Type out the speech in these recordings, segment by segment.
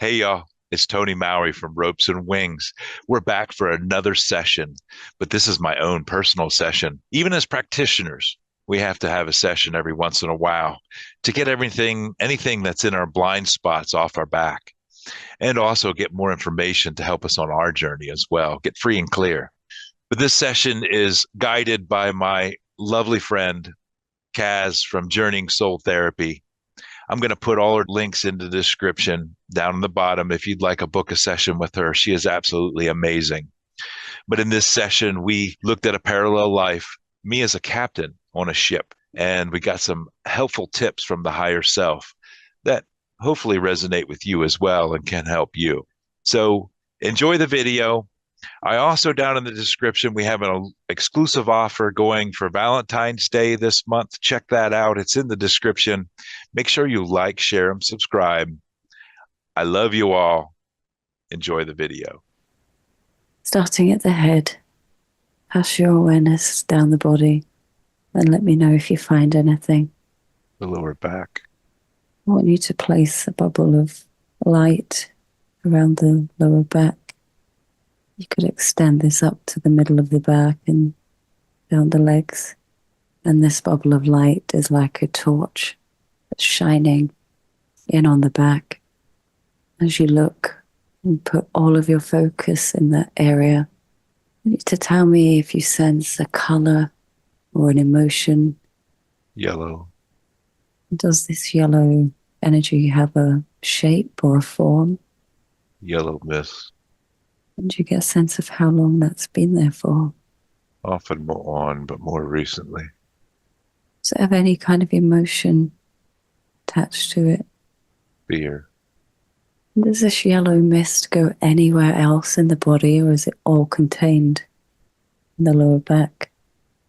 Hey y'all, it's Tony Mowry from Ropes and Wings. We're back for another session, but this is my own personal session. Even as practitioners, we have to have a session every once in a while to get anything that's in our blind spots off our back, and also get more information to help us on our journey as well, get free and clear. But this session is guided by my lovely friend, Kaz from Journeying Soul Therapy. I'm going to put all her links in the description down in the bottom if you'd like to book a session with her. She is absolutely amazing. But in this session, we looked at a parallel life, me as a captain on a ship, and we got some helpful tips from the higher self that hopefully resonate with you as well and can help you. So enjoy the video. I also, down in the description, we have an exclusive offer going for Valentine's Day this month. Check that out. It's in the description. Make sure you like, share, and subscribe. I love you all. Enjoy the video. Starting at the head, pass your awareness down the body and let me know if you find anything. The lower back. I want you to place a bubble of light around the lower back. You could extend this up to the middle of the back and down the legs. And this bubble of light is like a torch that's shining in on the back. As you look and put all of your focus in that area, you need to tell me if you sense a color or an emotion. Yellow. Does this yellow energy have a shape or a form? Yellow mist. And do you get a sense of how long that's been there for? Often more on, but more recently. Does it have any kind of emotion attached to it? Fear. Does this yellow mist go anywhere else in the body, or is it all contained in the lower back?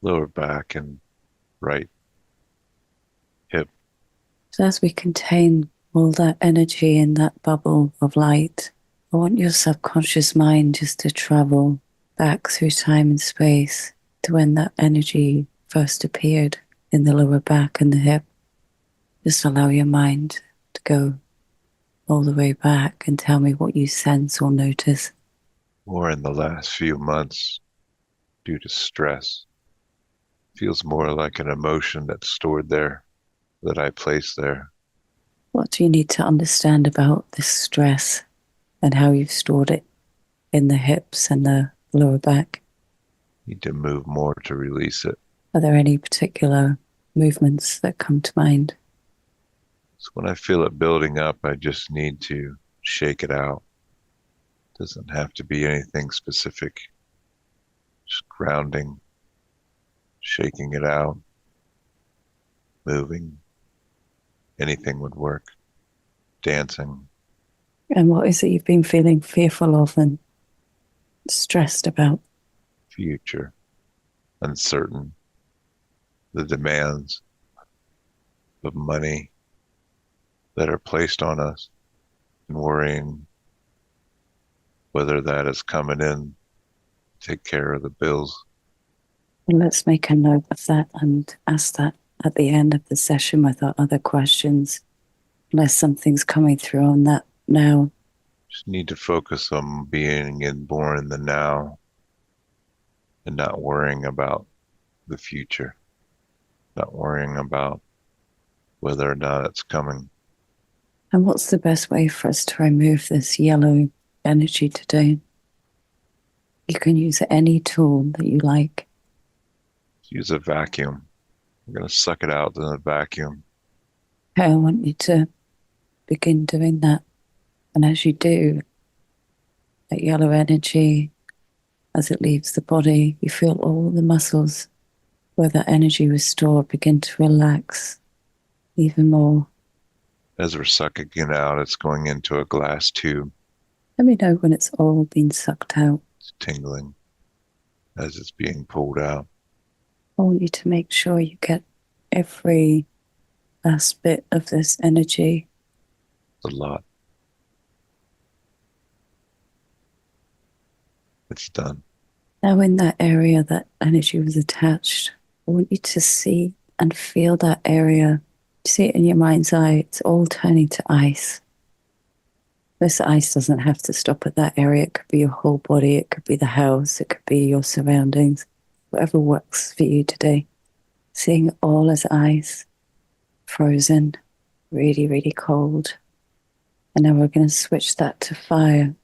Lower back and right hip. So as we contain all that energy in that bubble of light, I want your subconscious mind just to travel back through time and space to when that energy first appeared in the lower back and the hip. Just allow your mind to go all the way back and tell me what you sense or notice. Or in the last few months, due to stress. Feels more like an emotion that's stored there, that I place there. What do you need to understand about this stress and how you've stored it in the hips and the lower back? Need to move more to release it. Are there any particular movements that come to mind? So when I feel it building up, I just need to shake it out. Doesn't have to be anything specific. Just grounding, shaking it out, moving. Anything would work. Dancing. And what is it you've been feeling fearful of and stressed about? Future. Uncertain. The demands of money that are placed on us, and worrying whether that is coming in, take care of the bills. Well, let's make a note of that and ask that at the end of the session with our other questions, unless something's coming through on that now. Just need to focus on being born in the now and not worrying about the future, not worrying about whether or not it's coming. And what's the best way for us to remove this yellow energy today? You can use any tool that you like. Use a vacuum. I'm going to suck it out in the vacuum. Okay, I want you to begin doing that. And as you do, that yellow energy, as it leaves the body, you feel all the muscles where that energy was stored begin to relax even more. As we're sucking it out, it's going into a glass tube. Let me know when it's all been sucked out. It's tingling as it's being pulled out. I want you to make sure you get every last bit of this energy. It's a lot. It's done. Now, in that area that energy was attached, I want you to see and feel that area. See it in your mind's eye. It's all turning to ice. This ice doesn't have to stop at that area. It could be your whole body. It could be the house. It could be your surroundings. Whatever works for you today. Seeing it all as ice, frozen, really, really cold. And now we're going to switch that to fire.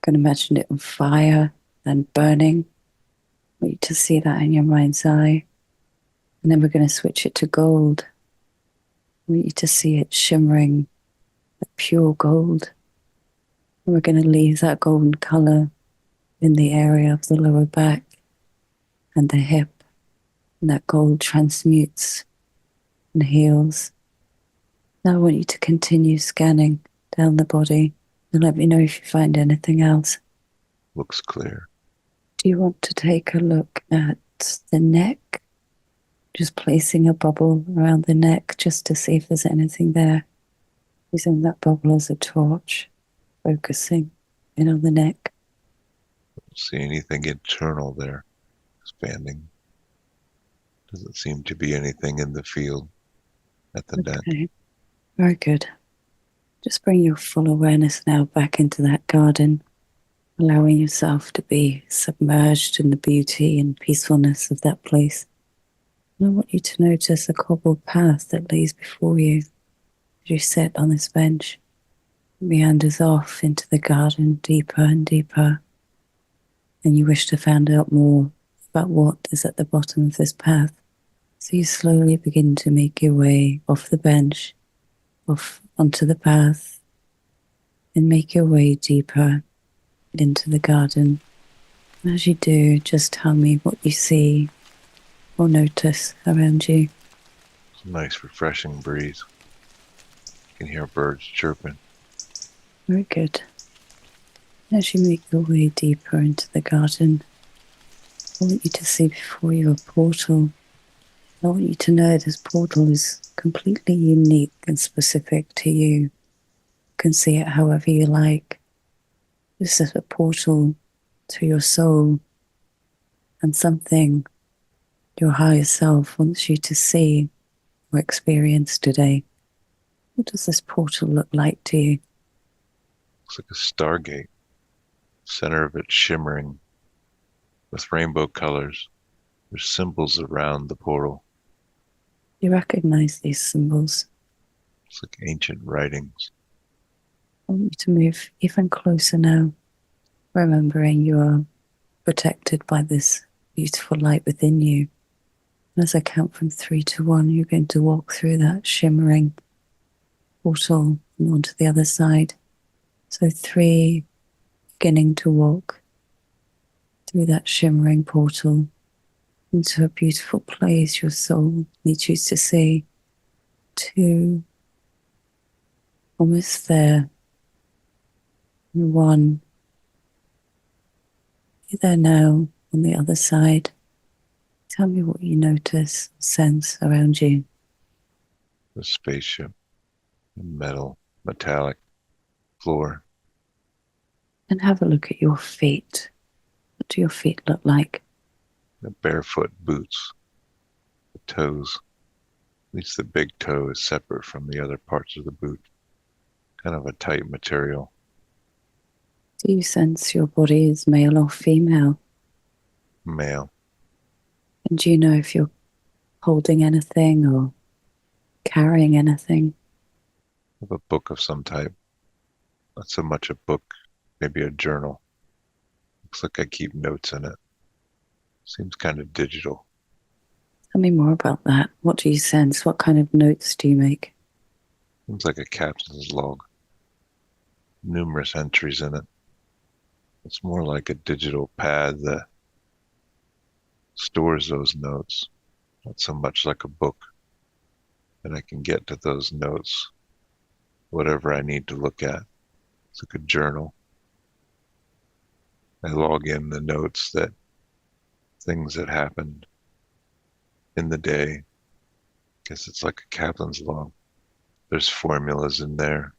Going to imagine it on fire and burning. I want you to see that in your mind's eye. And then we're going to switch it to gold. I want you to see it shimmering like pure gold. And we're going to leave that golden color in the area of the lower back and the hip. And that gold transmutes and heals. Now I want you to continue scanning down the body and let me know if you find anything else. Looks clear. Do you want to take a look at the neck? Just placing a bubble around the neck just to see if there's anything there. Using that bubble as a torch, focusing in on the neck. Don't see anything internal there. Expanding. Doesn't seem to be anything in the field at the neck. Okay, very good. Just bring your full awareness now back into that garden, allowing yourself to be submerged in the beauty and peacefulness of that place. And I want you to notice a cobbled path that lays before you as you sit on this bench. It meanders off into the garden deeper and deeper. And you wish to find out more about what is at the bottom of this path. So you slowly begin to make your way off the bench, off onto the path, and make your way deeper into the garden. And as you do, just tell me what you see or notice around you. It's a nice, refreshing breeze. You can hear birds chirping. Very good. As you make your way deeper into the garden, I want you to see before you a portal. I want you to know this portal is completely unique and specific to you. You can see it however you like. This is a portal to your soul and something your higher self wants you to see or experience today. What does this portal look like to you? Looks like a stargate. Center of it shimmering with rainbow colors. There's symbols around the portal. You recognize these symbols. It's like ancient writings. I want you to move even closer now, remembering you are protected by this beautiful light within you. And as I count from 3 to 1, you're going to walk through that shimmering portal and onto the other side. So 3, beginning to walk through that shimmering portal into a beautiful place your soul needs you to see. 2, almost there. And 1, you're there now on the other side. Tell me what you notice, sense around you. The spaceship, the metal, metallic floor. And have a look at your feet. What do your feet look like? The barefoot boots. The toes. At least the big toe is separate from the other parts of the boot. Kind of a tight material. Do you sense your body is male or female? Male. And do you know if you're holding anything or carrying anything? Of a book of some type. Not so much a book, maybe a journal. Looks like I keep notes in it. Seems kind of digital. Tell me more about that. What do you sense? What kind of notes do you make? Seems like a captain's log. Numerous entries in it. It's more like a digital pad that stores those notes. Not so much like a book. And I can get to those notes, whatever I need to look at. It's like a journal. I log in the notes that things that happened in the day. Guess it's like a captain's log. There's formulas in there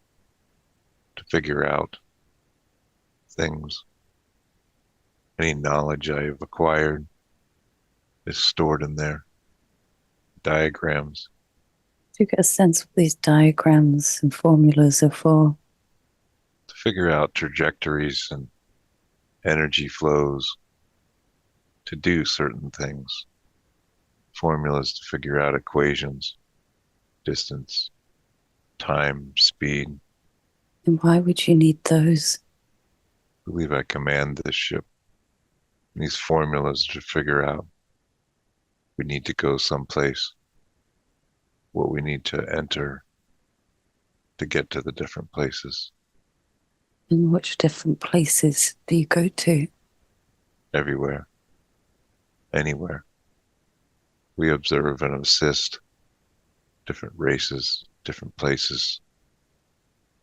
to figure out things. Any knowledge I have acquired is stored in there. Diagrams. Do you get a sense what these diagrams and formulas are for? To figure out trajectories and energy flows to do certain things, formulas to figure out equations, distance, time, speed. And why would you need those? I believe I command this ship. These formulas to figure out we need to go someplace, what we need to enter to get to the different places. And which different places do you go to? Everywhere, anywhere. We observe and assist different races, different places,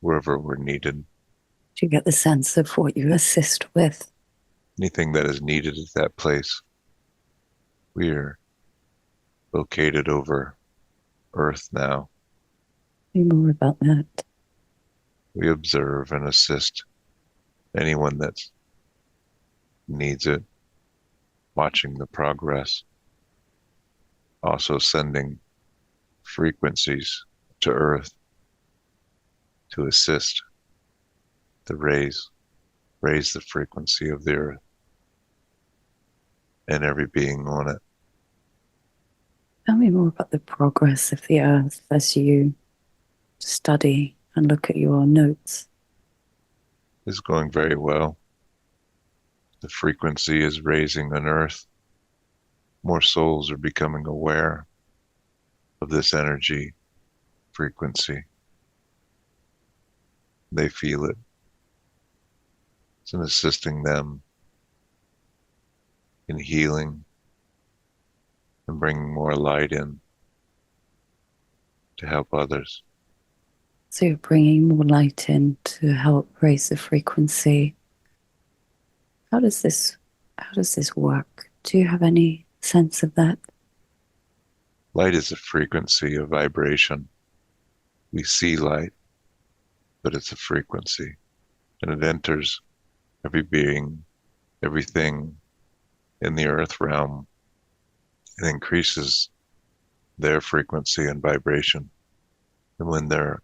wherever we're needed. Do you get the sense of what you assist with? Anything that is needed at that place. We are located over Earth now. Tell me more about that. We observe and assist anyone that needs it, watching the progress, also sending frequencies to Earth to assist to raise the frequency of the Earth and every being on it. Tell me more about the progress of the Earth as you study and look at your notes. It's going very well. The frequency is raising on Earth. More souls are becoming aware of this energy frequency. They feel it. It's in assisting them in healing and bringing more light in to help others. So you're bringing more light in to help raise the frequency. How does this work? Do you have any sense of that? Light is a frequency, a vibration. We see light, but it's a frequency, and it enters every being, everything in the earth realm. It increases their frequency and vibration. And when their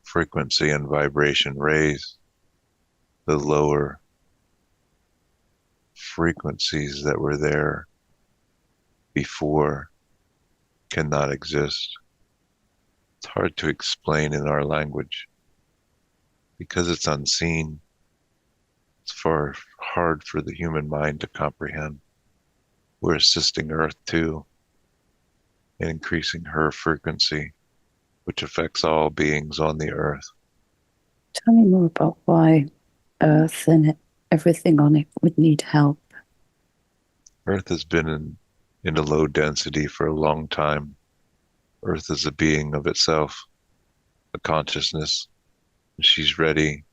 frequency and vibration raise, the lower frequencies that were there before cannot exist. It's hard to explain in our language because it's unseen. It's far hard for the human mind to comprehend. We're assisting Earth too in increasing her frequency, which affects all beings on the Earth. Tell me more about why Earth and everything on it would need help. Earth has been in a low density for a long time. Earth is a being of itself, a consciousness. She's ready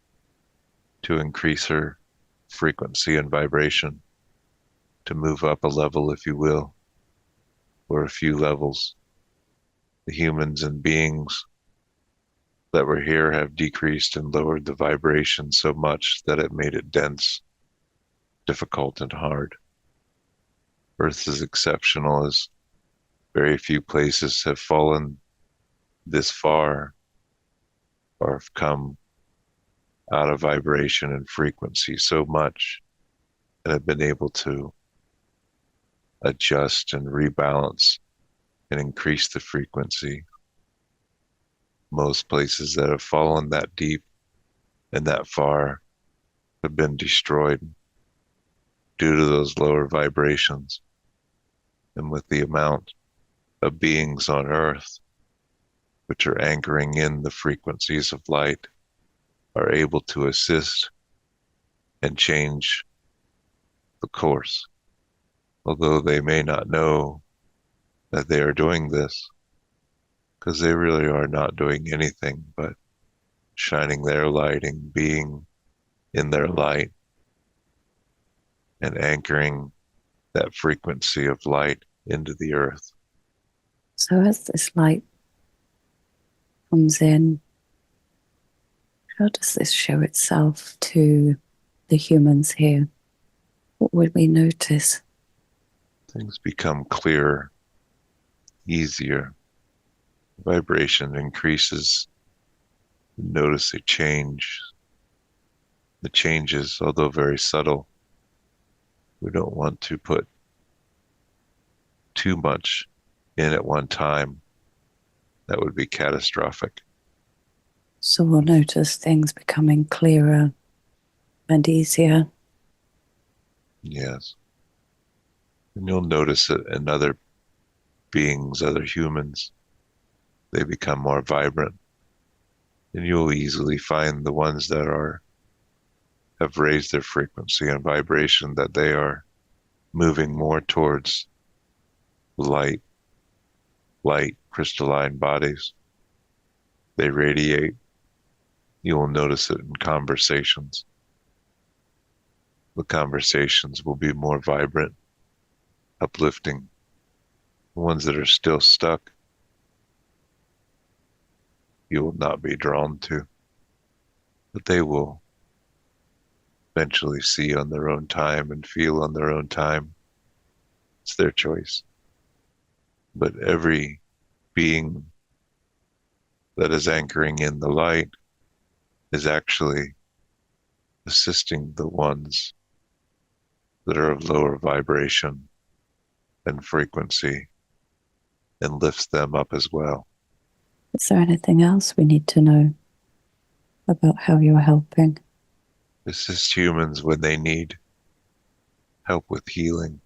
to increase her frequency and vibration, to move up a level, if you will, or a few levels. The humans and beings that were here have decreased and lowered the vibration so much that it made it dense, difficult, and hard. Earth is exceptional as very few places have fallen this far or have come out of vibration and frequency so much and have been able to adjust and rebalance and increase the frequency. Most places that have fallen that deep and that far have been destroyed due to those lower vibrations. And with the amount of beings on Earth which are anchoring in the frequencies of light, are able to assist and change the course, although they may not know that they are doing this, because they really are not doing anything but shining their lighting, being in their light, and anchoring that frequency of light into the earth. So as this light comes in, how does this show itself to the humans here? What would we notice? Things become clearer, easier. Vibration increases. Notice a change The changes, although very subtle, we don't want to put too much in at one time. That would be catastrophic. So we'll notice things becoming clearer and easier. Yes. And you'll notice it in other beings, other humans. They become more vibrant. And you'll easily find the ones that have raised their frequency and vibration, that they are moving more towards light, crystalline bodies. They radiate. You will notice it in conversations. The conversations will be more vibrant, uplifting. The ones that are still stuck, you will not be drawn to, but they will eventually see on their own time and feel on their own time. It's their choice. But every being that is anchoring in the light is actually assisting the ones that are of lower vibration and frequency, and lifts them up as well. Is there anything else we need to know about how you're helping? Assist humans when they need help with healing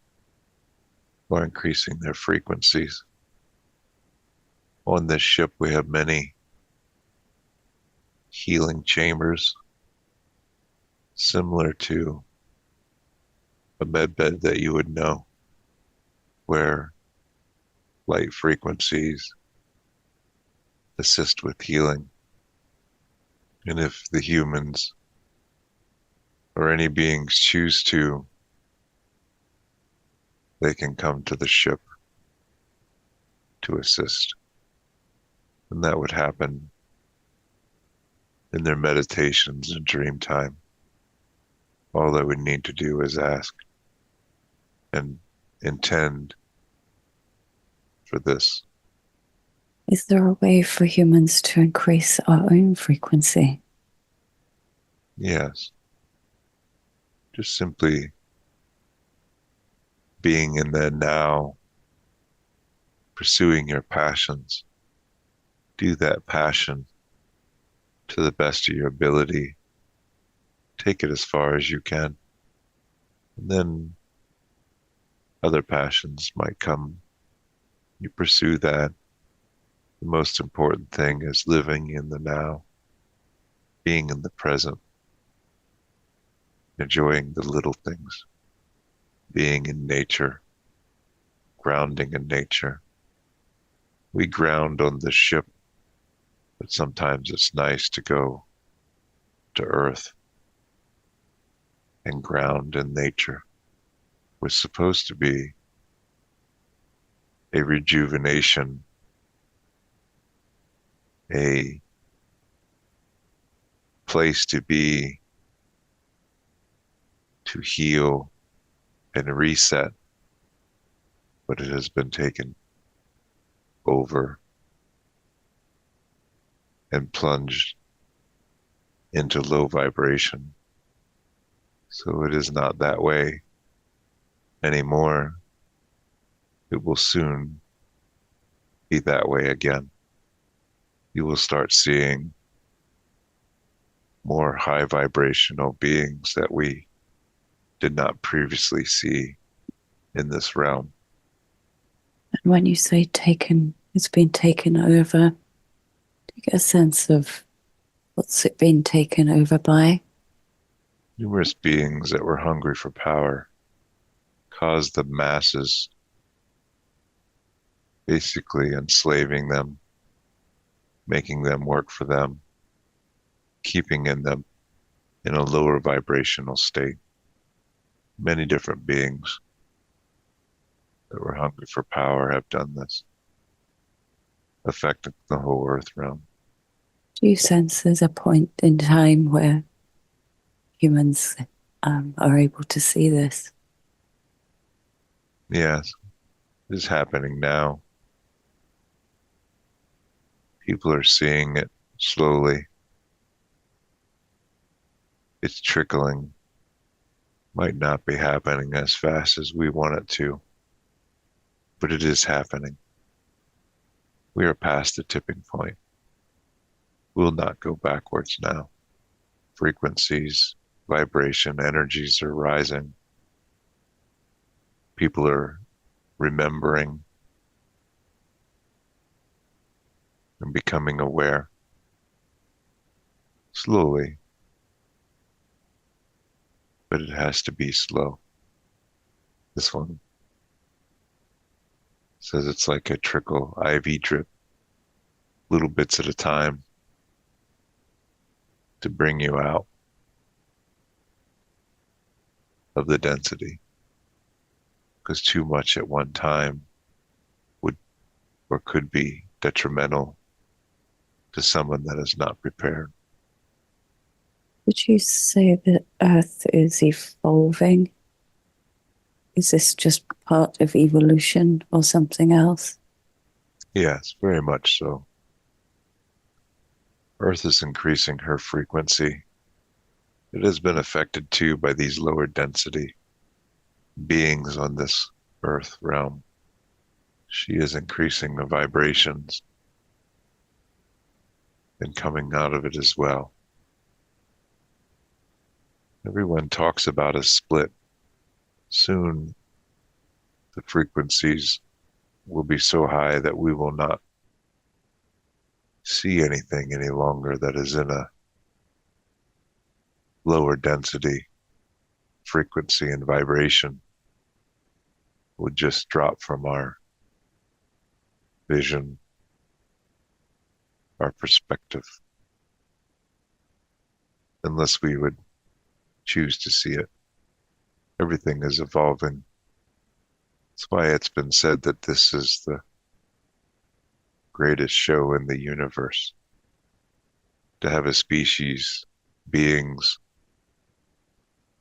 or increasing their frequencies. On this ship, we have many healing chambers, similar to a med bed that you would know, where light frequencies assist with healing. And if the humans or any beings choose to, they can come to the ship to assist. And that would happen in their meditations and dream time. All they would need to do is ask and intend for this. Is there a way for humans to increase our own frequency? Yes. Just simply being in the now, pursuing your passions. Do that passion to the best of your ability. Take it as far as you can. And then other passions might come. You pursue that. The most important thing is living in the now, being in the present, enjoying the little things, being in nature, grounding in nature. We ground on the ship, but sometimes it's nice to go to Earth and ground in nature. Was supposed to be a rejuvenation, a place to be, to heal and reset, but it has been taken over and plunged into low vibration. So it is not that way anymore. It will soon be that way again. You will start seeing more high vibrational beings that we did not previously see in this realm. And when you say taken, it's been taken over, do you get a sense of what's it been taken over by? Numerous beings that were hungry for power caused the masses, basically enslaving them, making them work for them, keeping them in a lower vibrational state. Many different beings that were hungry for power have done this, affecting the whole earth realm. Do you sense there's a point in time where humans are able to see this? Yes, it is happening now. People are seeing it slowly. It's trickling, might not be happening as fast as we want it to, but it is happening. We are past the tipping point. We'll not go backwards now. Frequencies, vibration, energies are rising. People are remembering and becoming aware slowly, but it has to be slow. This one says it's like a trickle IV drip, little bits at a time to bring you out of the density. Because too much at one time would or could be detrimental to someone that is not prepared. Would you say that Earth is evolving? Is this just part of evolution or something else? Yes, very much so. Earth is increasing her frequency. It has been affected too by these lower density beings on this Earth realm. She is increasing the vibrations and coming out of it as well. Everyone talks about a split. Soon, the frequencies will be so high that we will not see anything any longer that is in a lower density frequency and vibration would just drop from our vision, our perspective, unless we would choose to see it. Everything is evolving. That's why it's been said that this is the greatest show in the universe. To have a species, beings,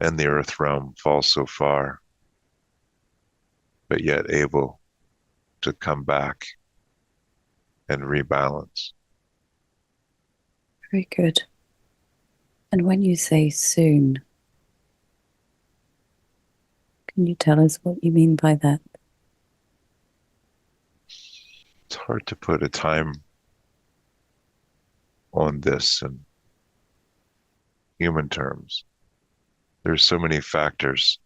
and the earth realm fall so far, but yet able to come back and rebalance. Very good. And when you say soon, can you tell us what you mean by that? It's hard to put a time on this in human terms. There's so many factors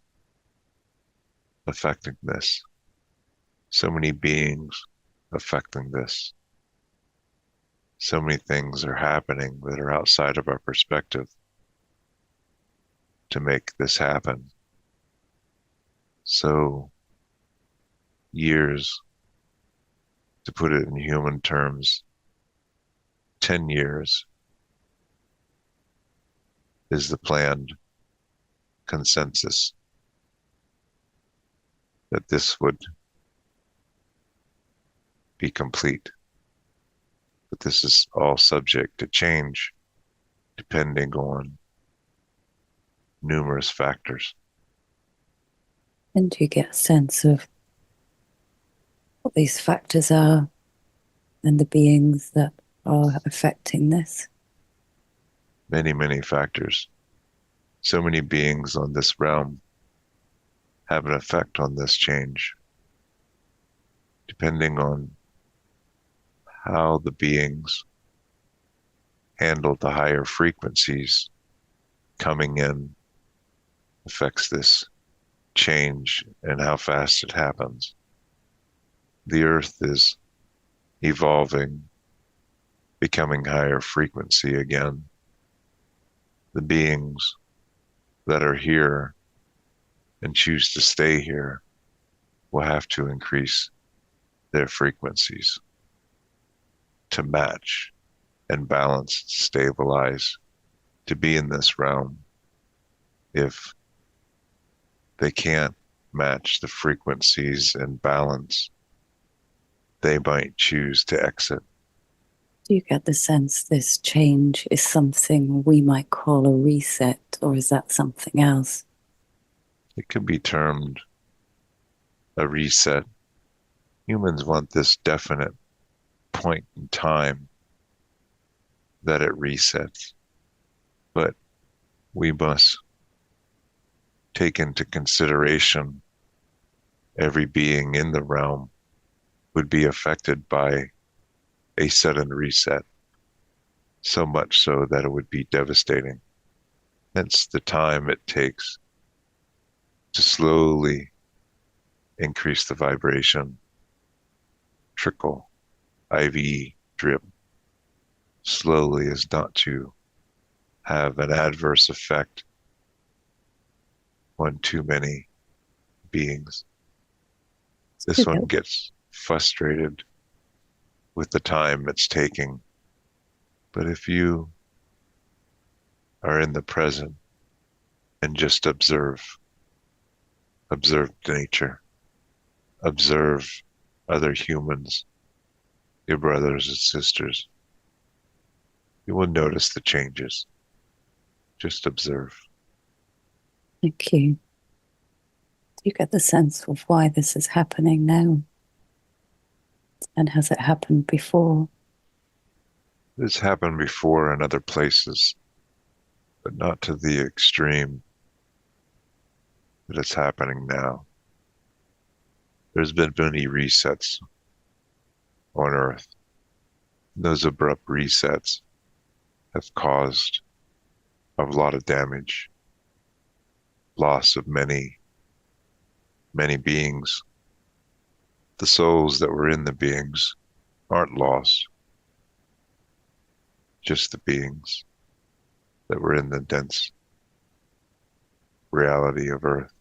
affecting this, so many beings affecting this. So many things are happening that are outside of our perspective to make this happen. So, years, to put it in human terms, 10 years is the planned consensus that this would be complete. But this is all subject to change depending on numerous factors. And do you get a sense of what these factors are and the beings that are affecting this? Many, many factors. So many beings on this realm have an effect on this change, depending on how the beings handle the higher frequencies coming in affects this change and how fast it happens. The earth is evolving, becoming higher frequency again. The beings that are here and choose to stay here will have to increase their frequencies to match and balance, stabilize, to be in this realm. If they can't match the frequencies and balance, they might choose to exit. Do you get the sense this change is something we might call a reset, or is that something else? It could be termed a reset. Humans want this definite point in time that it resets. But we must take into consideration every being in the realm would be affected by a sudden reset, so much so that it would be devastating. Hence the time it takes to slowly increase the vibration, trickle, IV drip, slowly as not to have an adverse effect on too many beings. This one gets frustrated with the time it's taking. But if you are in the present and just observe nature, observe other humans, your brothers and sisters, you will notice the changes. Just observe. Thank you. Do you get the sense of why this is happening now? And has it happened before? This happened before in other places, but not to the extreme that it's happening now. There's been many resets on Earth. Those abrupt resets have caused a lot of damage, loss of many beings. The souls that were in the beings aren't lost, just the beings that were in the dense reality of Earth.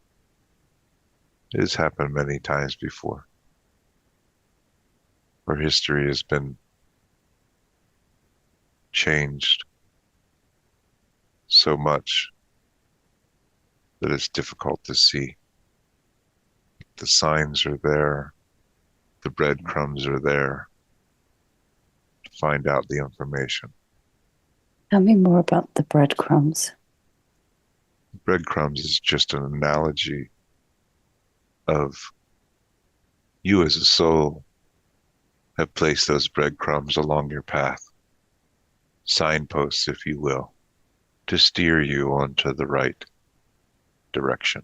It has happened many times before. Our history has been changed so much that it's difficult to see. The signs are there, the breadcrumbs are there to find out the information. Tell me more about the breadcrumbs. Breadcrumbs is just an analogy of you as a soul have placed those breadcrumbs along your path, signposts, if you will, to steer you onto the right direction.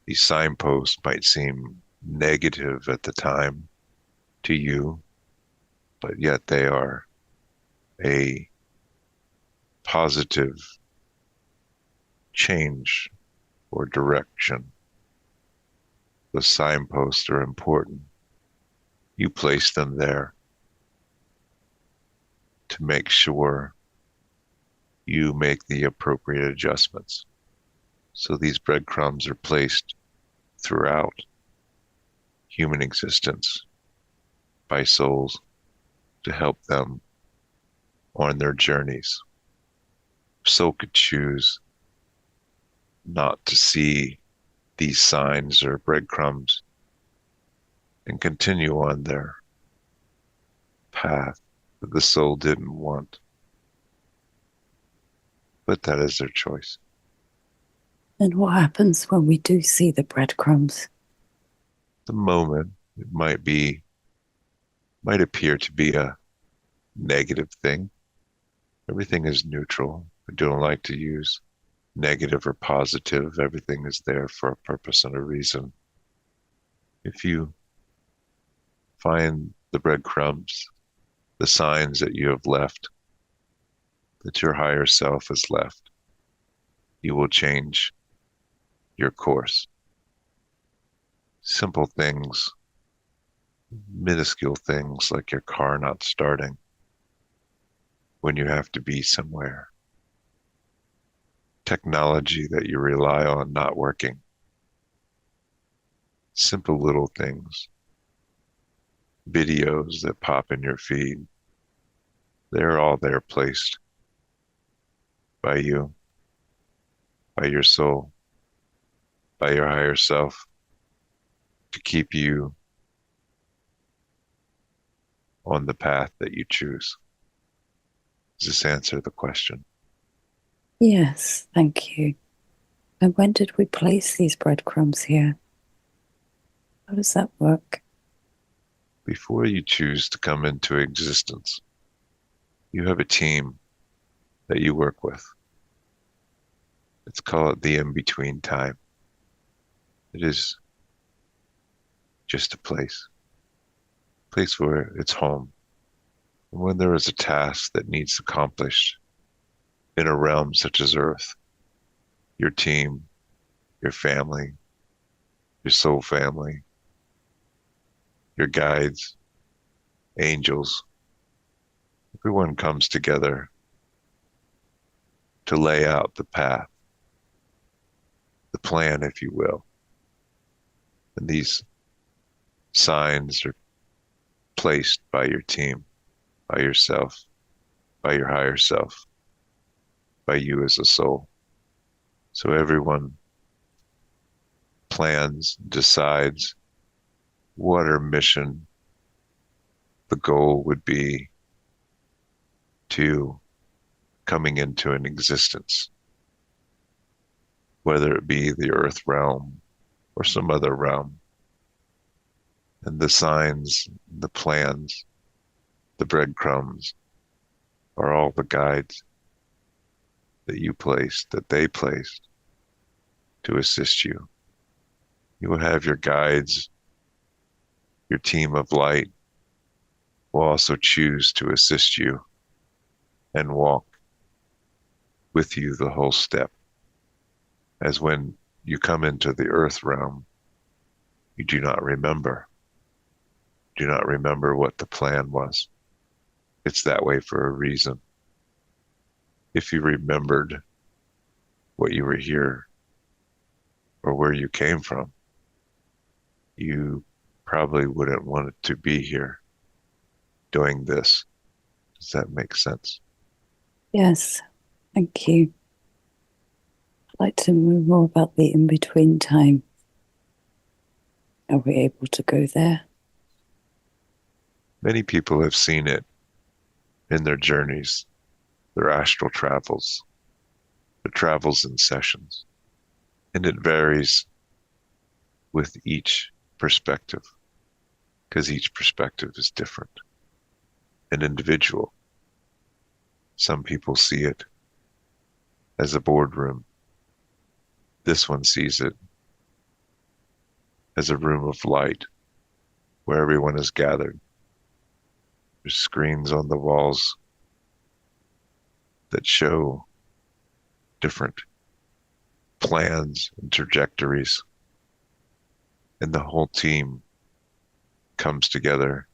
These signposts might seem negative at the time to you, but yet they are a positive change or direction. The signposts are important. You place them there to make sure you make the appropriate adjustments. So these breadcrumbs are placed throughout human existence by souls to help them on their journeys. Soul could choose not to see these signs or breadcrumbs and continue on their path that the soul didn't want. But that is their choice. And what happens when we do see the breadcrumbs? The moment it might appear to be a negative thing. Everything is neutral. I don't like to use negative or positive. Everything is there for a purpose and a reason. If you find the breadcrumbs, the signs that you have left, that your higher self has left, you will change your course. Simple things, minuscule things like your car not starting when you have to be somewhere. Technology that you rely on not working. Simple little things. Videos that pop in your feed. They're all there placed by you, by your soul, by your higher self to keep you on the path that you choose. Does this answer the question? Yes, thank you. And when did we place these breadcrumbs here? How does that work? Before you choose to come into existence, you have a team that you work with. Let's call it the in-between time. It is just a place where it's home. And when there is a task that needs accomplished in a realm such as Earth, your team, your family, your soul family, your guides, angels, everyone comes together to lay out the path, the plan, if you will. And these signs are placed by your team, by yourself, by your higher self, by you as a soul. So everyone plans, decides what our mission, the goal would be to coming into an existence, whether it be the earth realm or some other realm. And the signs, the plans, the breadcrumbs are all the guides that you placed, that they placed to assist you. You will have your guides, your team of light will also choose to assist you and walk with you the whole step. As when you come into the earth realm, you do not remember. Do not remember what the plan was. It's that way for a reason. If you remembered what you were here or where you came from, you probably wouldn't want to be here doing this. Does that make sense? Yes, thank you. I'd like to know more about the in-between time. Are we able to go there? Many people have seen it in their journeys, their astral travels, their travels in sessions, and it varies with each perspective because each perspective is different and individual. Some people see it as a boardroom. This one sees it as a room of light where everyone is gathered. There's screens on the walls that show different plans and trajectories, and the whole team comes together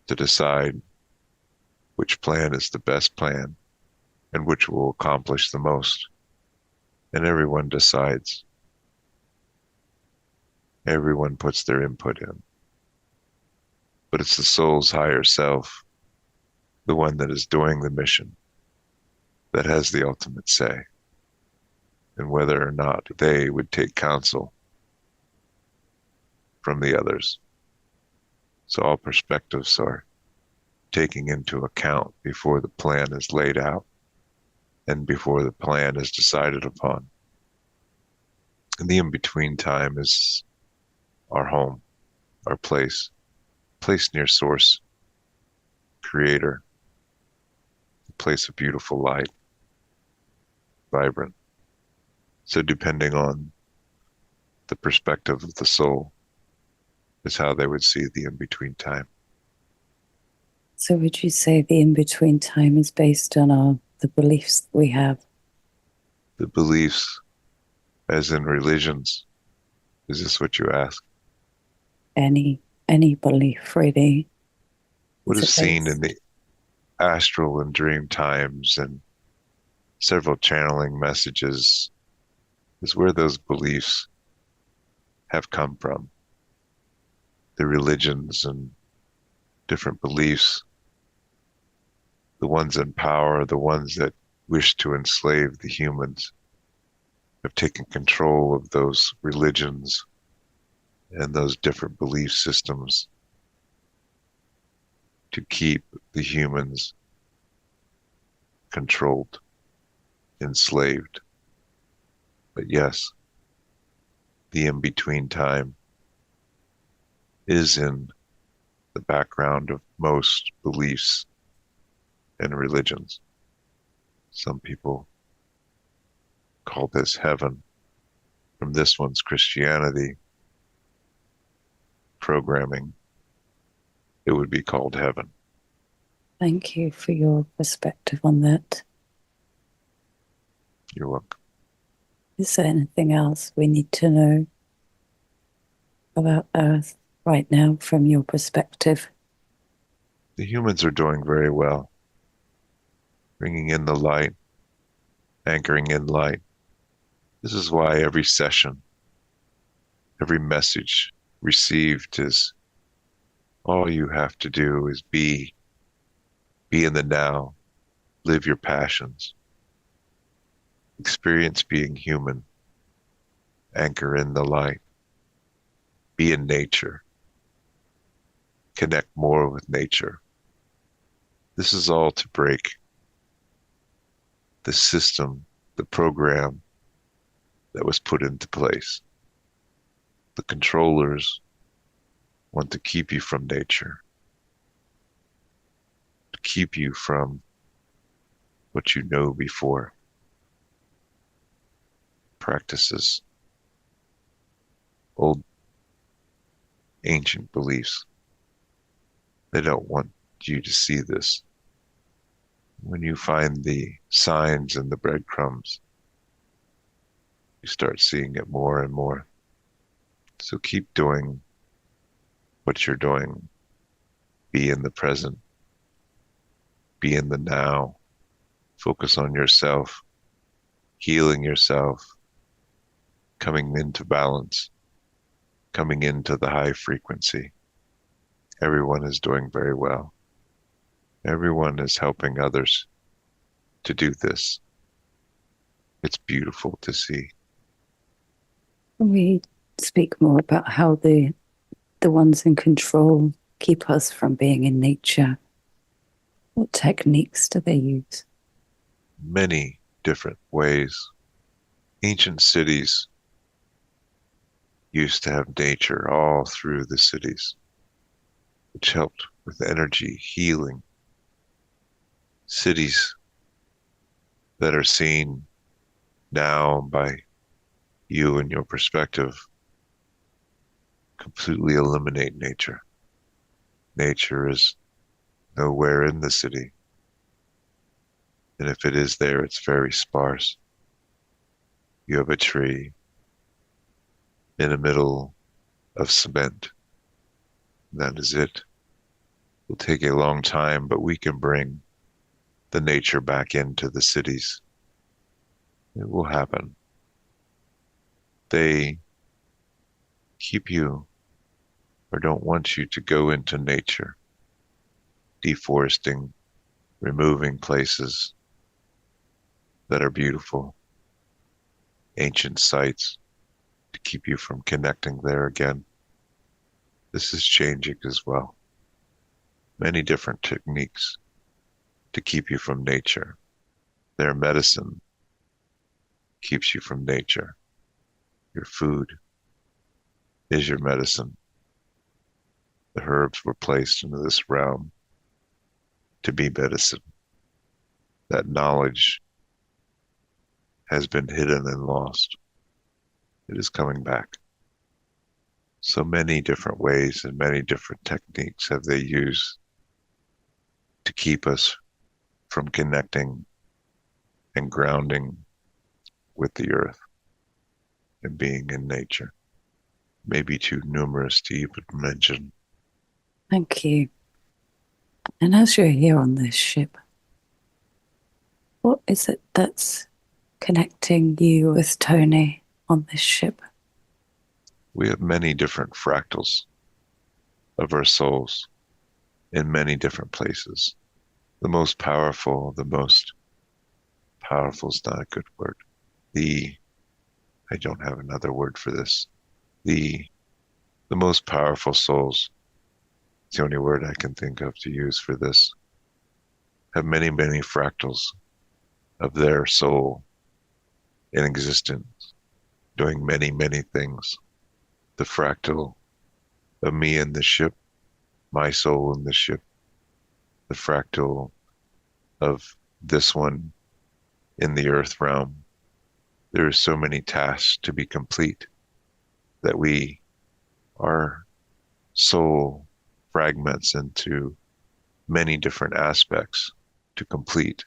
to decide which plan is the best plan and which will accomplish the most. And everyone decides. Everyone puts their input in. But it's the soul's higher self, the one that is doing the mission, that has the ultimate say in whether or not they would take counsel from the others. So all perspectives are taken into account before the plan is laid out and before the plan is decided upon. And the in-between time is our home, our place near source, creator, a place of beautiful light, vibrant. So depending on the perspective of the soul is how they would see the in-between time. So would you say the in-between time is based on the beliefs that we have? The beliefs, as in religions, is this what you ask? Any belief, really? What is Is it seen based? in the astral and dream times and several channeling messages is where those beliefs have come from. The religions and different beliefs, the ones in power, the ones that wish to enslave the humans, have taken control of those religions and those different belief systems to keep the humans controlled, enslaved. But yes, the in-between time is in the background of most beliefs and religions. Some people call this heaven. From this one's Christianity programming, it would be called heaven. Thank you for your perspective on that. You're welcome. Is there anything else we need to know about Earth right now from your perspective? The humans are doing very well, bringing in the light, anchoring in light. This is why every session, every message received is all you have to do is be in the now, live your passions, experience being human, anchor in the light, be in nature, connect more with nature. This is all to break the system, the program that was put into place. The controllers want to keep you from nature, to keep you from what you know before. Practices, old ancient beliefs. They don't want you to see this. When you find the signs and the breadcrumbs, you start seeing it more and more. So keep doing what you're doing. Be in the present. Be in the now. Focus on yourself, healing yourself, coming into balance, coming into the high frequency. Everyone is doing very well. Everyone is helping others to do this. It's beautiful to see. Can we speak more about how the ones in control keep us from being in nature? What techniques do they use? Many different ways. Ancient cities used to have nature all through the cities, which helped with energy, healing. Cities that are seen now by you and your perspective completely eliminate nature. Nature is nowhere in the city. And if it is there, it's very sparse. You have a tree in the middle of cement. That is it. It will take a long time, but we can bring the nature back into the cities. It will happen. They keep you or don't want you to go into nature, deforesting, removing places that are beautiful, ancient sites, to keep you from connecting there again. This is changing as well. Many different techniques to keep you from nature. Their medicine keeps you from nature. Your food is your medicine. The herbs were placed into this realm to be medicine. That knowledge has been hidden and lost. It is coming back. So many different ways and many different techniques have they used to keep us from connecting and grounding with the earth and being in nature. Maybe too numerous to even mention. Thank you. And as you're here on this ship, what is it that's connecting you with Tony on this ship? We have many different fractals of our souls in many different places. The most powerful is not a good word. I don't have another word for this. The most powerful souls, it's the only word I can think of to use for this, have many, many fractals of their soul in existence, doing many, many things. The fractal of me in the ship, my soul in the ship, the fractal of this one in the earth realm, There are so many tasks to be complete that we are soul fragments into many different aspects to complete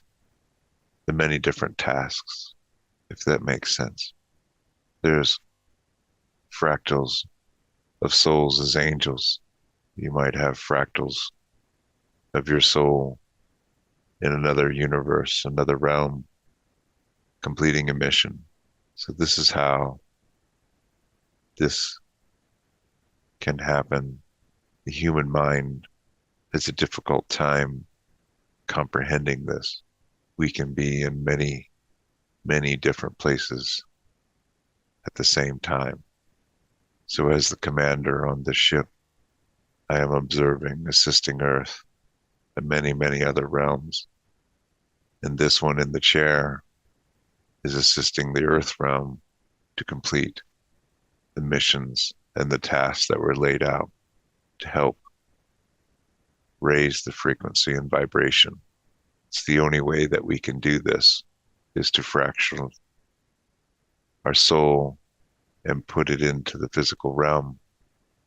the many different tasks, if that makes sense. There's fractals of souls as angels. You might have fractals of your soul in another universe, another realm, completing a mission. So this is how this can happen. The human mind has a difficult time comprehending this. We can be in many, many different places at the same time. So as the commander on this ship, I am observing, assisting Earth and many, many other realms. And this one in the chair is assisting the Earth realm to complete the missions and the tasks that were laid out to help raise the frequency and vibration. It's the only way that we can do this is to fracture our soul and put it into the physical realm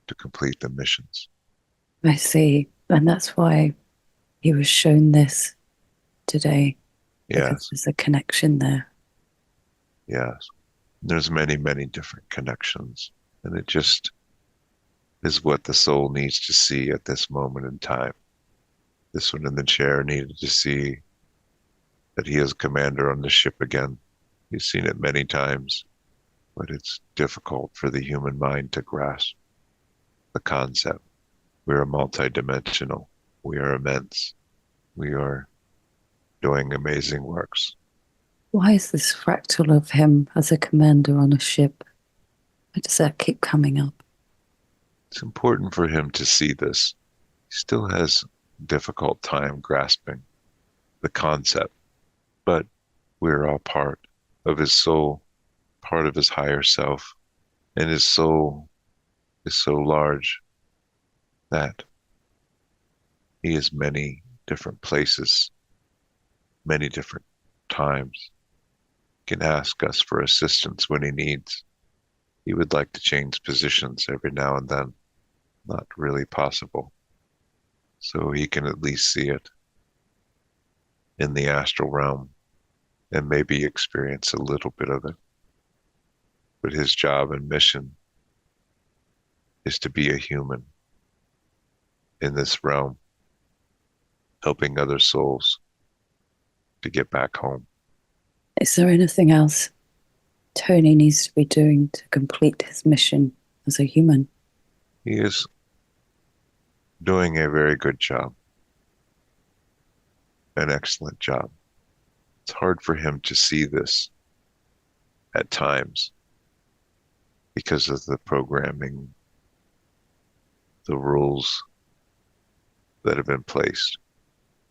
to complete the missions. I see. And that's why he was shown this today, because Yes, there's a connection there. yes. There's many, many different connections, and it just is what the soul needs to see at this moment in time. This one in the chair needed to see that he is commander on the ship again. He's seen it many times, but it's difficult for the human mind to grasp the concept. We are multidimensional. We are immense. We are doing amazing works. Why is this fractal of him as a commander on a ship? Why does that keep coming up? It's important for him to see this. He still has a difficult time grasping the concept, but we're all part of his soul, part of his higher self, and his soul is so large that he is many different places, many different times. He can ask us for assistance when he needs. He would like to change positions every now and then. Not really possible. So he can at least see it in the astral realm and maybe experience a little bit of it. But his job and mission is to be a human in this realm, helping other souls to get back home. Is there anything else Tony needs to be doing to complete his mission as a human? He is doing a very good job, an excellent job. It's hard for him to see this at times because of the programming, the rules that have been placed.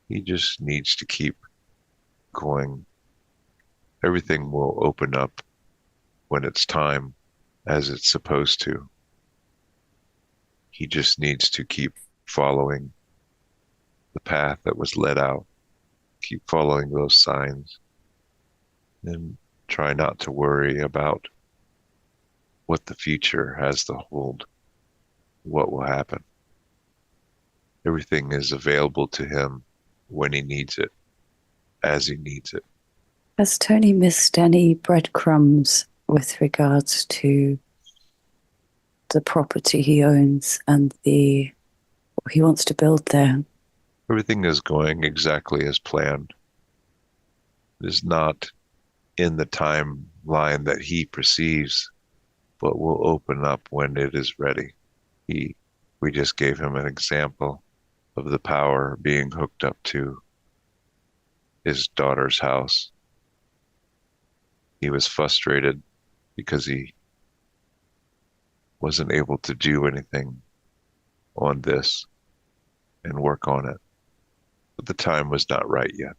He just needs to keep going. Everything will open up when it's time, as it's supposed to. He just needs to keep following the path that was led out, keep following those signs, and try not to worry about what the future has to hold, what will happen. Everything is available to him when he needs it, as he needs it. Has Tony missed any breadcrumbs with regards to the property he owns and what he wants to build there? Everything is going exactly as planned. It is not in the timeline that he perceives, but will open up when it is ready. We just gave him an example of the power being hooked up to his daughter's house. He was frustrated because he wasn't able to do anything on this and work on it. But the time was not right yet.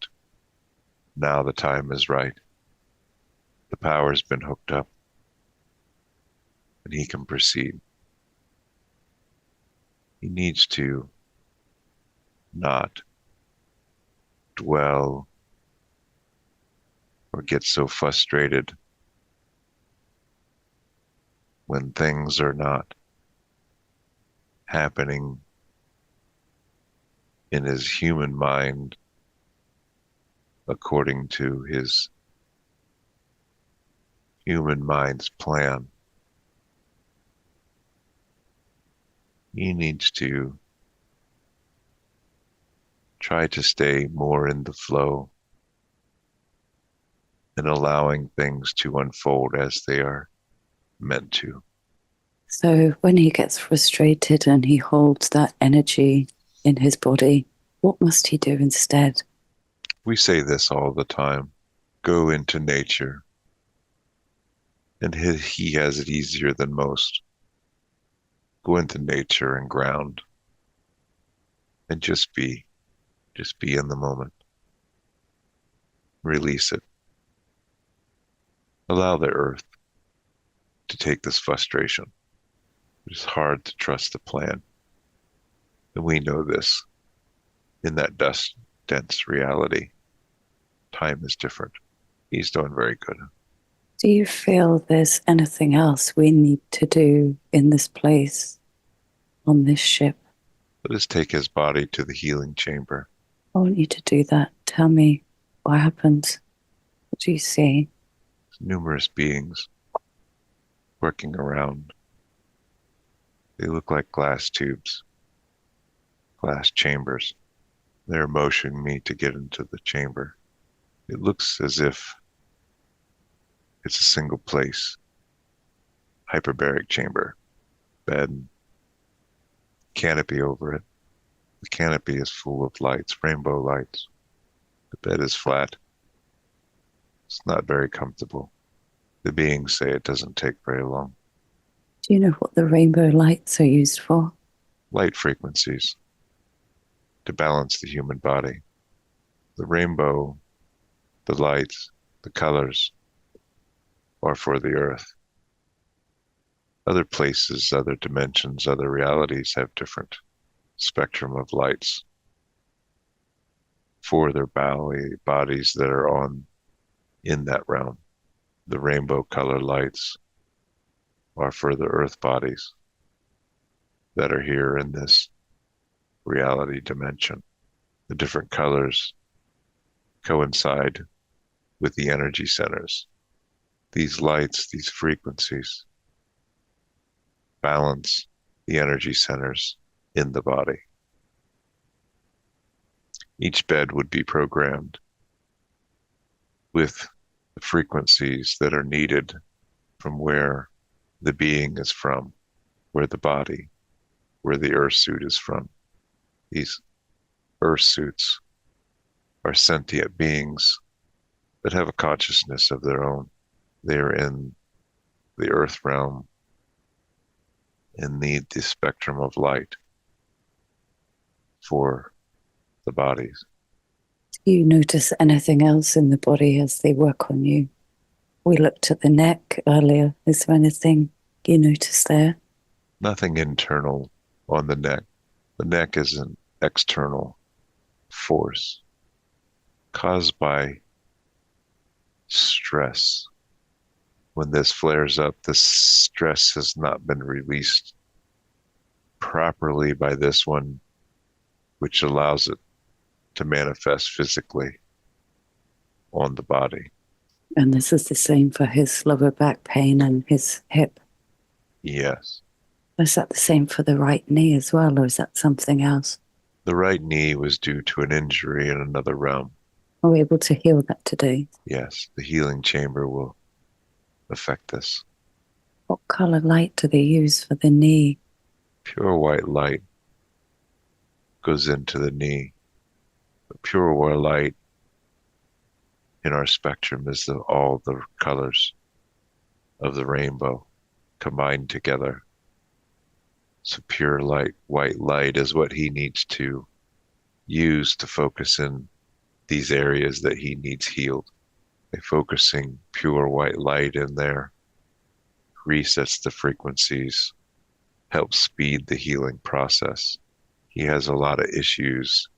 Now the time is right. The power's been hooked up and he can proceed. He needs to not dwell or get so frustrated when things are not happening in his human mind according to his human mind's plan. He needs to try to stay more in the flow and allowing things to unfold as they are meant to. So when he gets frustrated and he holds that energy in his body, what must he do instead? We say this all the time. Go into nature. And he has it easier than most. Go into nature and ground and just be in the moment. Release it. Allow the earth to take this frustration. It's hard to trust the plan. And we know this in that dust dense reality. Time is different. He's doing very good. Do you feel there's anything else we need to do in this place, on this ship? Let us take his body to the healing chamber. I want you to do that. Tell me what happens. What do you see? Numerous beings working around. They look like glass tubes, glass chambers. They're motioning me to get into the chamber. It looks as if it's a single place. Hyperbaric chamber, bed, canopy over it. The canopy is full of lights, rainbow lights. The bed is flat. It's not very comfortable. The beings say it doesn't take very long. Do you know what the rainbow lights are used for? Light frequencies to balance the human body. The rainbow, the lights, the colors are for the earth. Other places, other dimensions, other realities have different spectrum of lights for their bodies that are on in that realm. The rainbow color lights are for the earth bodies that are here in this reality dimension. The different colors coincide with the energy centers. These lights, these frequencies balance the energy centers in the body. Each bed would be programmed with the frequencies that are needed from where the being is from, where the body, where the earth suit is from. These earth suits are sentient beings that have a consciousness of their own. They're in the earth realm and need the spectrum of light for the bodies. Do you notice anything else in the body as they work on you? We looked at the neck earlier. Is there anything you notice there? Nothing internal on the neck. The neck is an external force caused by stress. When this flares up, the stress has not been released properly by this one, which allows it to manifest physically on the body. And this is the same for his lower back pain and his hip. Yes. Is that the same for the right knee as well, or is that something else? The right knee was due to an injury in another realm. Are we able to heal that today? Yes, the healing chamber will affect this. What color light do they use for the knee? Pure white light goes into the knee. But pure white light in our spectrum is all the colors of the rainbow combined together. So pure light, white light is what he needs to use to focus in these areas that he needs healed. By focusing pure white light in there, resets the frequencies, helps speed the healing process. He has a lot of issues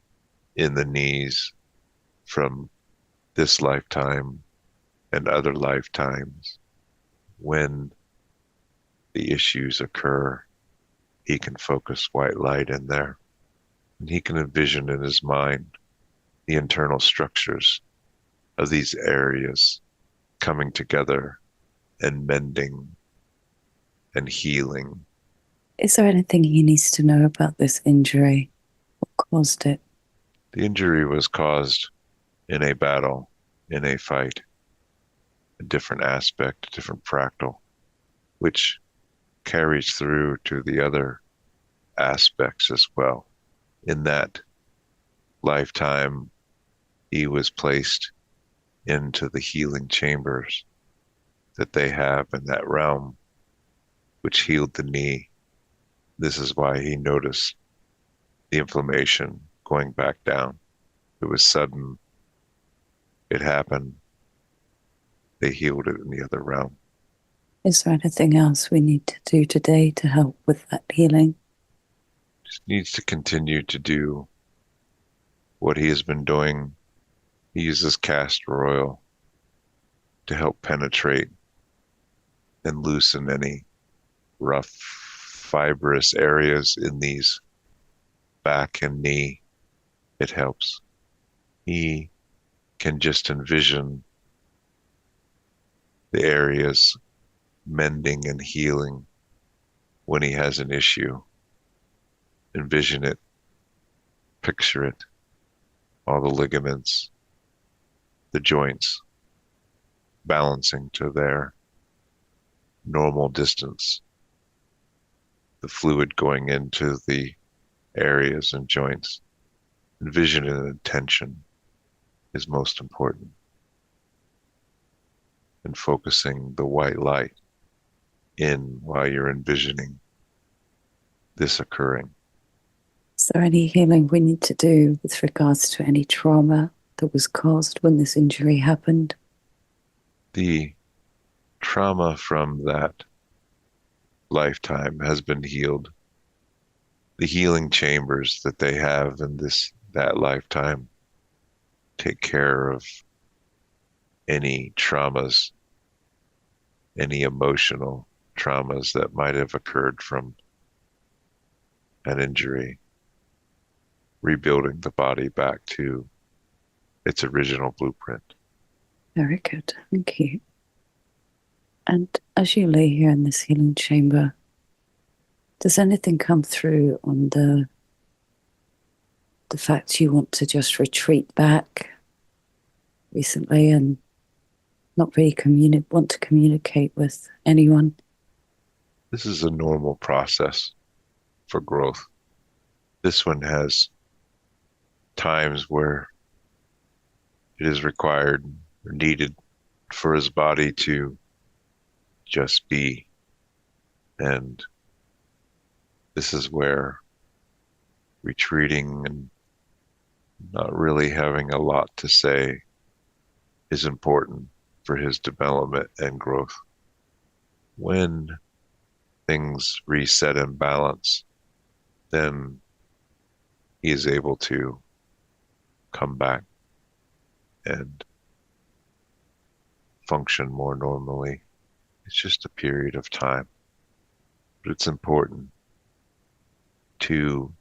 in the knees from this lifetime and other lifetimes when the issues occur, he can focus white light in there. And he can envision in his mind the internal structures of these areas coming together and mending and healing. Is there anything he needs to know about this injury? What caused it? The injury was caused in a battle, in a fight, a different aspect, a different fractal, which carries through to the other aspects as well. In that lifetime, he was placed into the healing chambers that they have in that realm, which healed the knee. This is why he noticed the inflammation going back down. It was sudden. It happened. They healed it in the other realm. Is there anything else we need to do today to help with that healing? Just needs to continue to do what he has been doing. He uses castor oil to help penetrate and loosen any rough, fibrous areas in these back and knee. It helps. He can just envision the areas mending and healing when he has an issue. Envision it, picture it, all the ligaments, the joints balancing to their normal distance, the fluid going into the areas and joints. Envision and intention is most important. And focusing the white light in while you're envisioning this occurring. Is there any healing we need to do with regards to any trauma that was caused when this injury happened? The trauma from that lifetime has been healed. The healing chambers that they have in that lifetime take care of any traumas, any emotional traumas that might have occurred from an injury, rebuilding the body back to its original blueprint. Very good. Thank you. And as you lay here in this healing chamber, does anything come through on the fact you want to just retreat back recently and not really want to communicate with anyone? This is a normal process for growth. This one has times where it is required or needed for his body to just be. And this is where retreating and not really having a lot to say is important for his development and growth. When things reset and balance, then he is able to come back and function more normally. It's just a period of time, but it's important to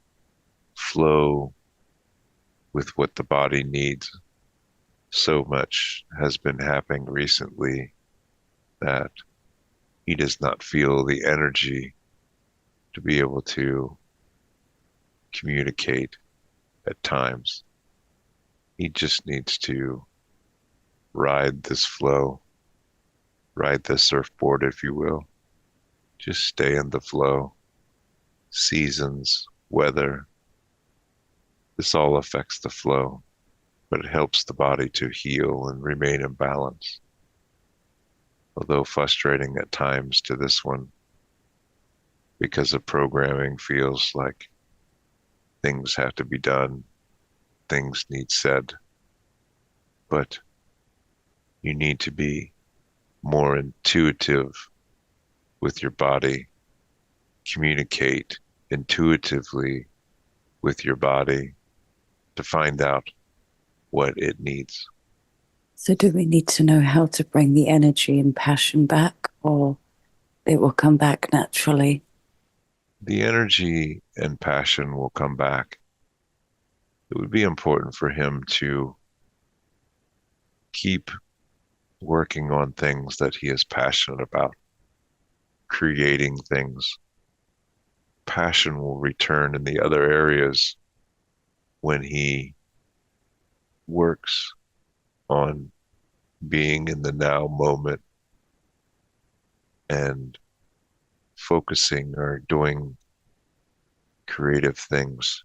flow with what the body needs. So much has been happening recently that he does not feel the energy to be able to communicate at times. He just needs to ride this flow, ride the surfboard, if you will. Just stay in the flow. Seasons, weather, this all affects the flow, but it helps the body to heal and remain in balance. Although frustrating at times to this one, because the programming feels like things have to be done, things need said, but you need to be more intuitive with your body, communicate intuitively with your body to find out what it needs. So do we need to know how to bring the energy and passion back, or it will come back naturally. The energy and passion will come back. It would be important for him to keep working on things that he is passionate about, creating things. Passion will return in the other areas when he works on being in the now moment and focusing or doing creative things.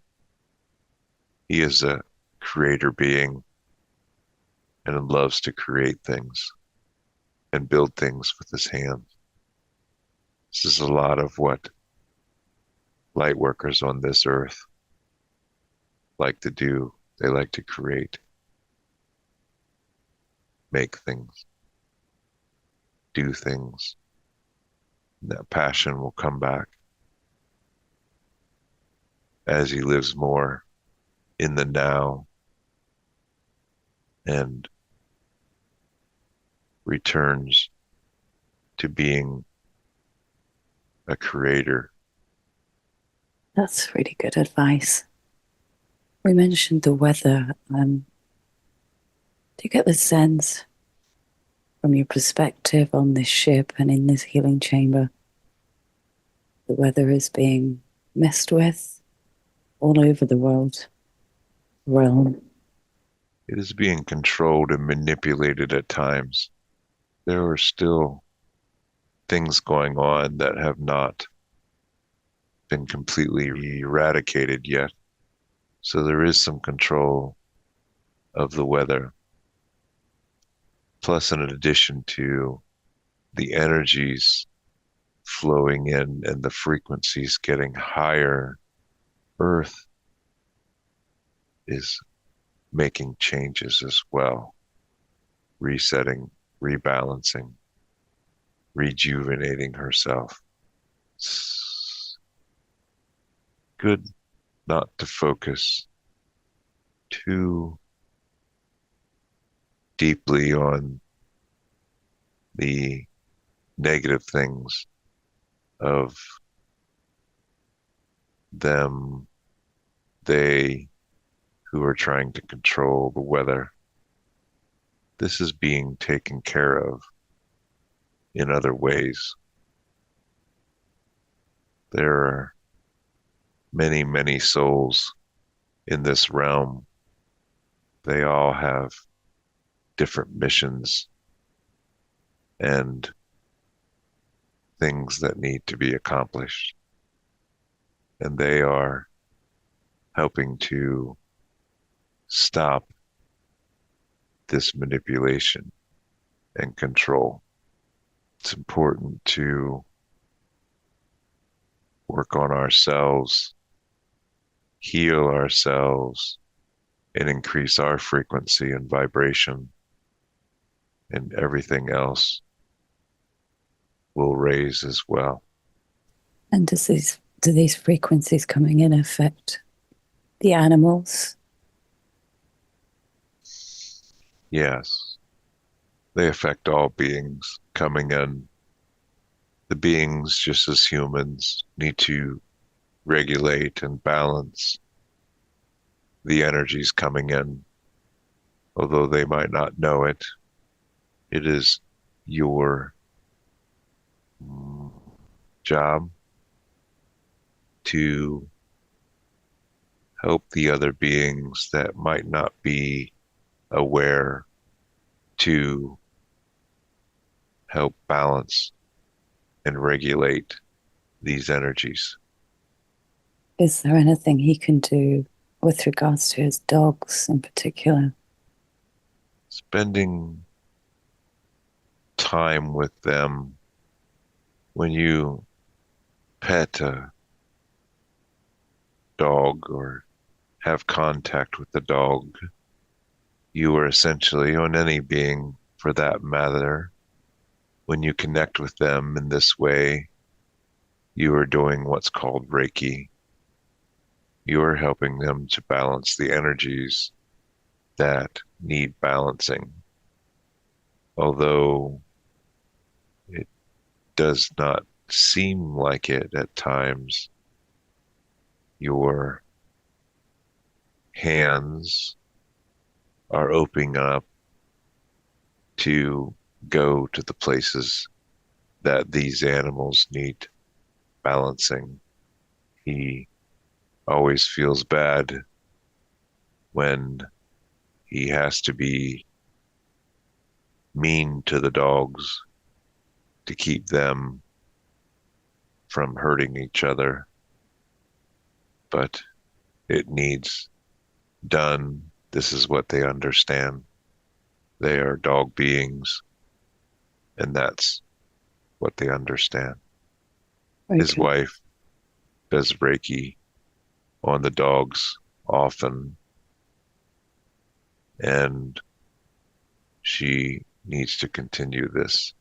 He is a creator being and loves to create things and build things with his hands. This is a lot of what light workers on this earth like to do. They like to create, make things, do things. And that passion will come back as he lives more in the now and returns to being a creator. That's really good advice. We mentioned the weather. Do you get the sense from your perspective on this ship and in this healing chamber, the weather is being messed with all over the realm? It is being controlled and manipulated at times. There are still things going on that have not been completely eradicated yet. So there is some control of the weather. Plus, in addition to the energies flowing in and the frequencies getting higher, Earth is making changes as well, resetting, rebalancing, rejuvenating herself. It's good not to focus too deeply on the negative things of them, they who are trying to control the weather. This is being taken care of in other ways. There are many, many souls in this realm. They all have different missions and things that need to be accomplished. And they are helping to stop this manipulation and control. It's important to work on ourselves, heal ourselves, and increase our frequency and vibration, and everything else will raise as well. And do these frequencies coming in affect the animals? Yes, they affect all beings coming in. The beings, just as humans, need to regulate and balance the energies coming in. Although they might not know it, it is your job to help the other beings that might not be aware to help balance and regulate these energies. Is there anything he can do with regards to his dogs in particular? Spending time with them when you pet a dog or have contact with the dog, you are essentially, on any being for that matter, when you connect with them in this way, you are doing what's called Reiki. You are helping them to balance the energies that need balancing. Although it does not seem like it at times, your hands are opening up to go to the places that these animals need balancing. He always feels bad when he has to be mean to the dogs to keep them from hurting each other, but it needs done. This is what they understand. They are dog beings, and that's what they understand. His Okay. wife does Reiki on the dogs often, and she needs to continue this.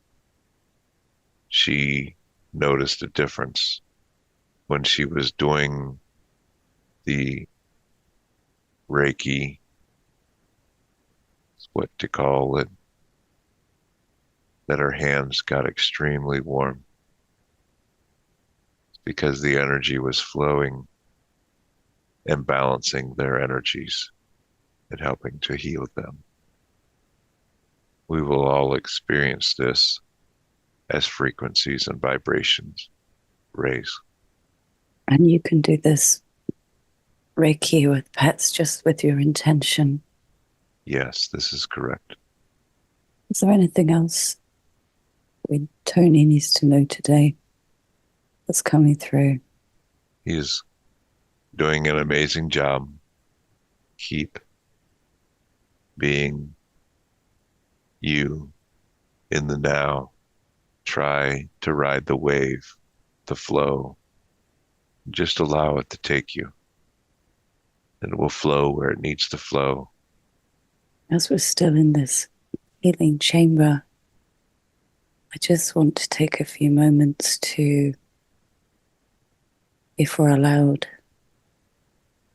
She noticed a difference when she was doing the Reiki, what to call it, that her hands got extremely warm because the energy was flowing and balancing their energies and helping to heal them. We will all experience this as frequencies and vibrations raise. And you can do this Reiki with pets just with your intention. Yes, this is correct. Is there anything else Tony needs to know today that's coming through? He is doing an amazing job. Keep being you in the now. Try to ride the wave, the flow. Just allow it to take you. And it will flow where it needs to flow. As we're still in this healing chamber, I just want to take a few moments to, if we're allowed,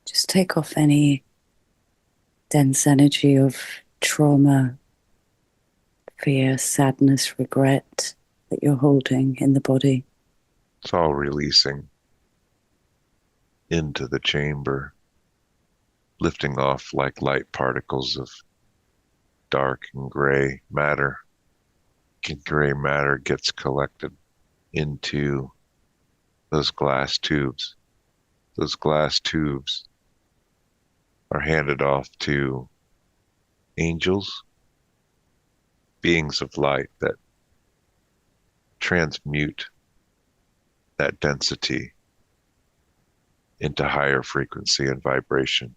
just take off any dense energy of trauma, fear, sadness, regret that you're holding in the body. It's all releasing into the chamber, lifting off like light particles of dark and gray matter. Gray matter gets collected into those glass tubes. Those glass tubes are handed off to angels, beings of light that transmute that density into higher frequency and vibration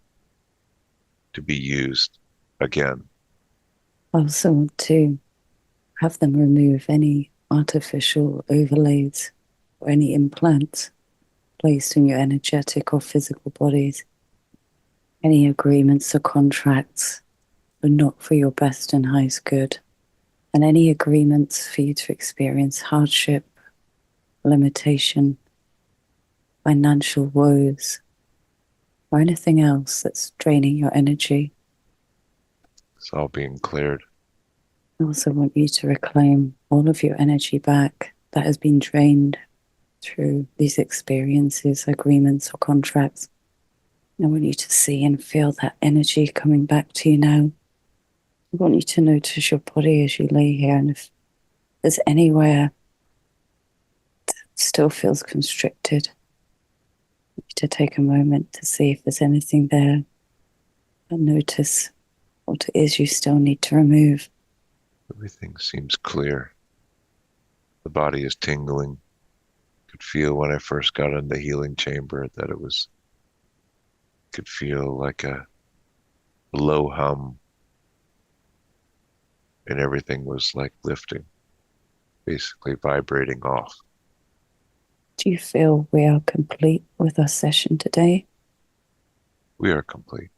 to be used again. I also want to have them remove any artificial overlays or any implants placed in your energetic or physical bodies. Any agreements or contracts are not for your best and highest good. And any agreements for you to experience hardship, limitation, financial woes, or anything else that's draining your energy. It's all being cleared. I also want you to reclaim all of your energy back that has been drained through these experiences, agreements, or contracts. I want you to see and feel that energy coming back to you now. I want you to notice your body as you lay here, and if there's anywhere that still feels constricted, I want you to take a moment to see if there's anything there, and notice what it is you still need to remove. Everything seems clear. The body is tingling. Could feel when I first got in the healing chamber that it was, could feel like a low hum, and everything was like lifting, basically vibrating off. Do you feel we are complete with our session today? We are complete.